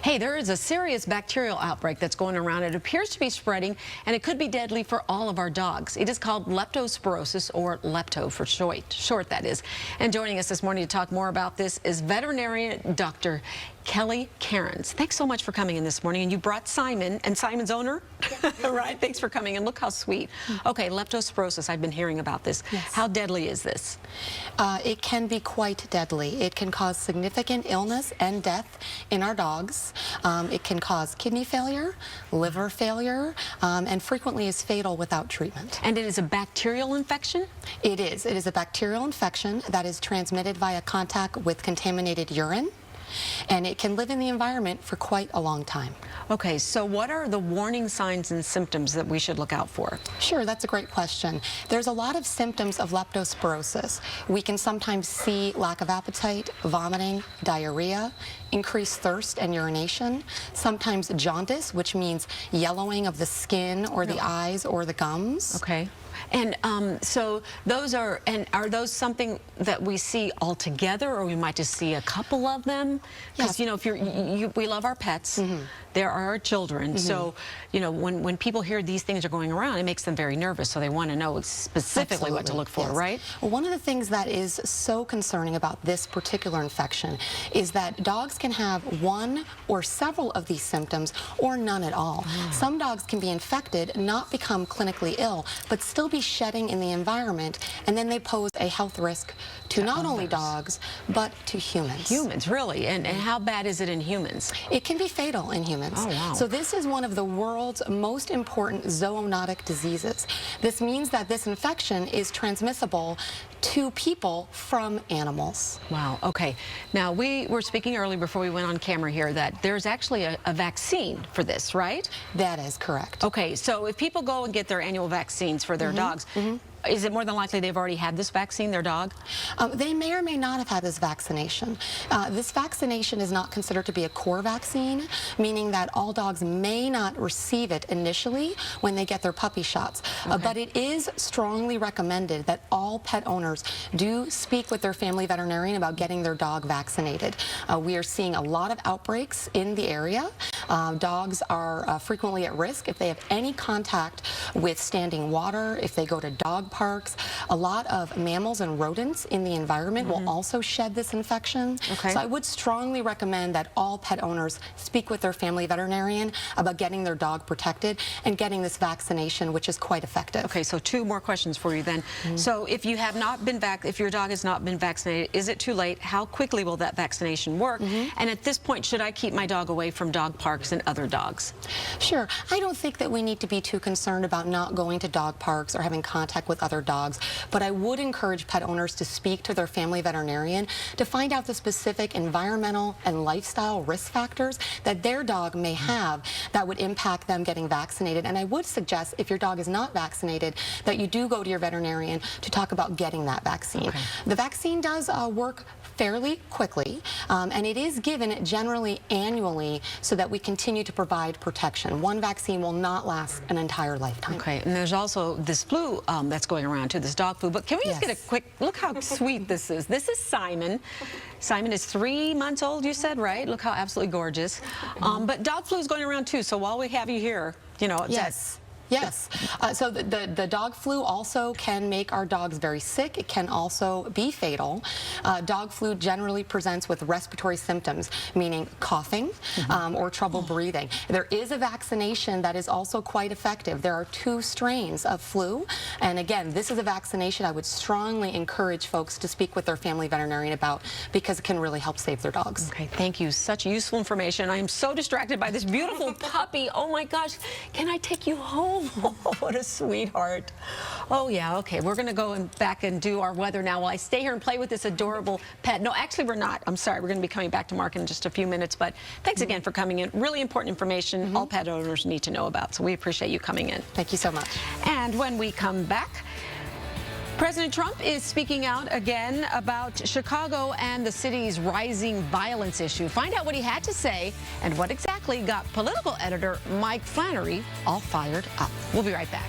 Hey, there is a serious bacterial outbreak that's going around. It appears to be spreading, and it could be deadly for all of our dogs. It is called Leptospirosis, or Lepto for short, that is. And joining us this morning to talk more about this is veterinarian Dr. Kelly Cairns. Thanks so much for coming in this morning. And you brought Simon, and Simon's owner? Yes. Right, thanks for coming in. Look how sweet. Okay, leptospirosis, I've been hearing about this. Yes. How deadly is this? It can be quite deadly. It can cause significant illness and death in our dogs. It can cause kidney failure, liver failure, and frequently is fatal without treatment. And it is a bacterial infection? It is. It is a bacterial infection that is transmitted via contact with contaminated urine. And it can live in the environment for quite a long time. Okay, so what are the warning signs and symptoms that we should look out for? Sure, that's a great question. There's a lot of symptoms of leptospirosis. We can sometimes see lack of appetite, vomiting, diarrhea, increased thirst and urination, sometimes jaundice, which means yellowing of the skin or the eyes or the gums. Okay. And so those are those something that we see all together, or we might just see a couple of them? Because, you know, if we love our pets, there are our children. So, you know, when people hear these things are going around, it makes them very nervous. So they want to know specifically what to look for, right? Well, one of the things that is so concerning about this particular infection is that dogs can have one or several of these symptoms or none at all. Some dogs can be infected, not become clinically ill, but still be shedding in the environment, and then they pose a health risk to not only dogs, but to humans. Humans, really? And how bad is it in humans? It can be fatal in humans. Oh, wow. So this is one of the world's most important zoonotic diseases. This means that this infection is transmissible to people from animals. Wow, okay. Now, we were speaking earlier before we went on camera here that there's actually a vaccine for this, right? That is correct. Okay, so if people go and get their annual vaccines for their dogs, is it more than likely they've already had this vaccine, their dog? They may or may not have had this vaccination. This vaccination is not considered to be a core vaccine, meaning that all dogs may not receive it initially when they get their puppy shots. But it is strongly recommended that all pet owners do speak with their family veterinarian about getting their dog vaccinated. We are seeing a lot of outbreaks in the area. Dogs are frequently at risk if they have any contact with standing water, if they go to dog parks. A lot of mammals and rodents in the environment will also shed this infection. So I would strongly recommend that all pet owners speak with their family veterinarian about getting their dog protected and getting this vaccination, which is quite effective. Okay, so two more questions for you then. So if you have not been if your dog has not been vaccinated, is it too late? How quickly will that vaccination work? And at this point, should I keep my dog away from dog parks and other dogs? Sure. I don't think that we need to be too concerned about not going to dog parks or having contact with other dogs, but I would encourage pet owners to speak to their family veterinarian to find out the specific environmental and lifestyle risk factors that their dog may have that would impact them getting vaccinated. And I would suggest, if your dog is not vaccinated, that you do go to your veterinarian to talk about getting that vaccine. The vaccine does work fairly quickly, and it is given generally annually so that we continue to provide protection. One vaccine will not last an entire lifetime. Okay, and there's also this flu that's going around too, this dog flu. But can we just get a quick look how sweet this is? This is Simon. Simon is 3 months old, you said, right? Look how absolutely gorgeous. But dog flu is going around too, so while we have you here, you know, Yes. So the dog flu also can make our dogs very sick. It can also be fatal. Dog flu generally presents with respiratory symptoms, meaning coughing or trouble breathing. There is a vaccination that is also quite effective. There are 2 strains of flu. And again, this is a vaccination I would strongly encourage folks to speak with their family veterinarian about, because it can really help save their dogs. Okay, thank you. Such useful information. I am so distracted by this beautiful puppy. Oh my gosh, can I take you home? Oh, what a sweetheart. Oh yeah, okay, we're gonna go back and do our weather now while I stay here and play with this adorable pet. No, actually we're not. I'm sorry, we're gonna be coming back to Mark in just a few minutes, but thanks again for coming in. Really important information all pet owners need to know about, so we appreciate you coming in. Thank you so much. And when we come back, President Trump is speaking out again about Chicago and the city's rising violence issue. Find out what he had to say and what exactly got political editor Mike Flannery all fired up. We'll be right back.